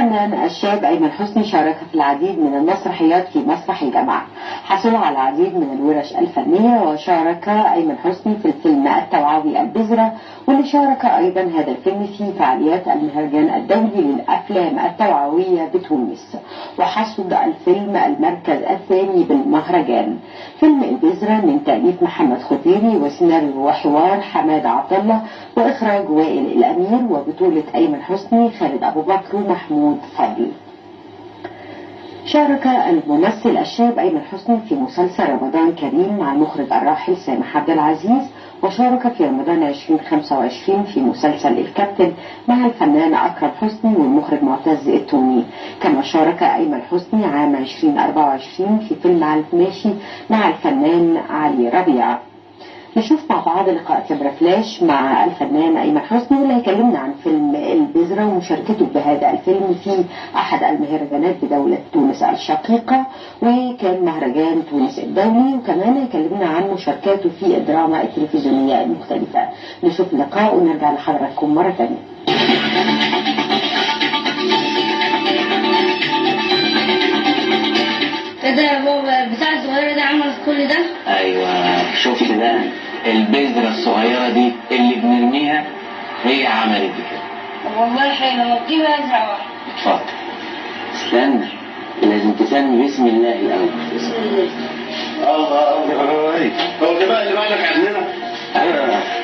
الفنان الشاب أيمن حسني شارك في العديد من المسرحيات في مسرح الجامعة. حصل على العديد من الورش الفنية، وشارك أيمن حسني في الفيلم التوعوي البذرة، واللي شارك أيضا هذا الفيلم في فعاليات المهرجان الدولي للأفلام التوعوية بتونس، وحصد الفيلم المركز الثاني بالمهرجان. فيلم البذرة من تأليف محمد خضيري، وسيناريو وحوار حماد عبد الله، وإخراج وائل الأمير، وبطولة أيمن حسني، خالد أبو بكر، ومحمود فضل. شارك الممثل الشاب أيمن حسني في مسلسل رمضان كريم مع المخرج الراحل سامح عبد العزيز، وشارك في رمضان 2025 في مسلسل الكابتن مع الفنان أكرم حسني والمخرج معتز التوني. كما شارك أيمن حسني عام 2024 في فيلم على الماشي مع الفنان علي ربيع. نشوف مع بعض لقاء كاميرا فلاش مع الفنان أيمن حسني، واللي هيكلمنا عن فيلم البذرة ومشاركته بهذا الفيلم في أحد المهرجانات بدولة تونس الشقيقة، وكان مهرجان تونس الدولي. وكمان هيكلمنا عن مشاركاته في الدراما التلفزيونية المختلفة. نشوف اللقاء ونرجع لحضراتكم مرة ثانية. ده يا بابا بتاع الصغيرة ده عملت كل ده؟ ايوه، شفت بقى البذرة الصغيرة دي اللي بنرميها هي عملت كده. والله حلوة، اديها ازرع واحد. اتفضل. استنى، لازم تسمي بسم الله الاول. بسم الله. الله هو ده بقى اللي بعدك عننا؟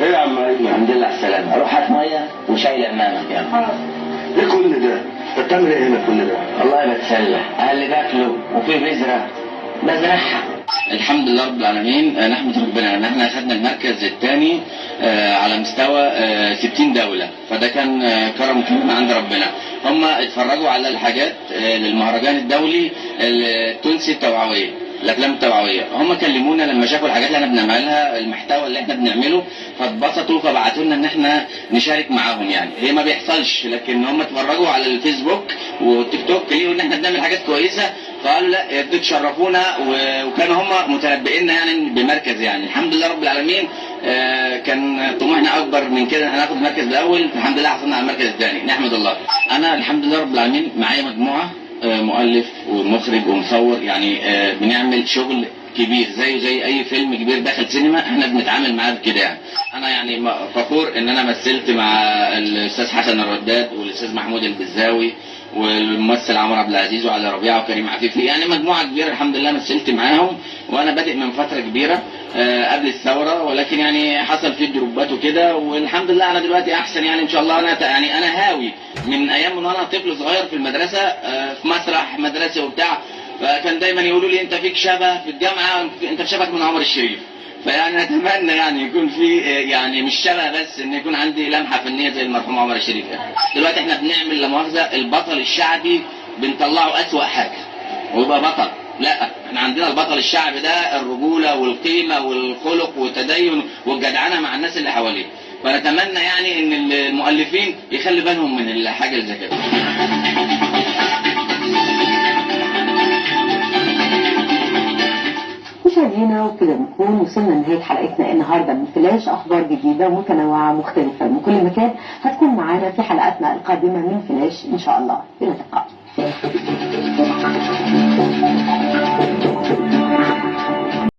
ايه يا عم ايمن؟ الحمد لله على السلامة. روح هات مية وشايلة امامك يلا. خلاص. ايه كل ده؟ انت بتعمل ايه هنا كل ده؟ والله بتسلح، اهل باكلوا وفي بذرة بزرعها. الحمد لله رب العالمين، نحمد ربنا ان احنا اخذنا المركز الثاني على مستوى 60 دولة، فده كان كرم من عند ربنا. هم اتفرجوا على الحاجات للمهرجان الدولي التونسي التوعوية، الافلام التوعويه. هم كلمونا لما شافوا الحاجات اللي احنا بنعملها، المحتوى اللي احنا بنعمله، فاتبسطوا فبعتوا لنا ان احنا نشارك معاهم. يعني هي ما بيحصلش، لكن هم اتفرجوا على الفيسبوك والتيك توك لقوا ان احنا بنعمل حاجات كويسه، فقالوا لا يا ريت تشرفونا، وكانوا هم متنبئين يعني بمركز. يعني الحمد لله رب العالمين، كان طموحنا اكبر من كده، هناخد المركز الاول، الحمد لله حصلنا على المركز الثاني، نحمد الله. انا الحمد لله رب العالمين معايا مجموعه، مؤلف ومخرج ومصور، يعني بنعمل شغل كبير زي اي فيلم كبير داخل سينما، احنا بنتعامل معاه بكده. يعني انا يعني فخور ان انا مثلت مع الاستاذ حسن الرداد والاستاذ محمود البزاوي والممثل عمر عبد العزيز وعلي ربيعه وكريم عفيفي، يعني مجموعه كبيره الحمد لله مثلت معاهم. وانا بادئ من فتره كبيره قبل الثوره، ولكن يعني حصل فيه دروبات وكده، والحمد لله انا دلوقتي احسن. يعني ان شاء الله انا هاوي من ايام من وانا طفل صغير في المدرسه، في مسرح مدرسه وبتاع، فكان دايما يقولوا لي انت فيك شبه في الجامعه، انت شبهك من عمر الشريف. فيعني اتمنى يعني يكون في يعني مش شبه بس، ان يكون عندي لمحه فنيه زي المرحوم عمر الشريف. يعني دلوقتي احنا بنعمل لا مؤاخذه البطل الشعبي بنطلعه اسوأ حاجه ويبقى بطل. لا، احنا عندنا البطل الشعبي ده الرجوله والقيمه والخلق والتدين والجدعنه مع الناس اللي حواليه. فنتمنى يعني ان المؤلفين يخلي بالهم من الحاجه اللي زي كده. مشاهدينا، وكده نكون وصلنا لنهاية حلقتنا النهارده من فلاش. اخبار جديده متنوعه مختلفه من كل مكان هتكون معانا في حلقاتنا القادمه من فلاش ان شاء الله. الى اللقاء.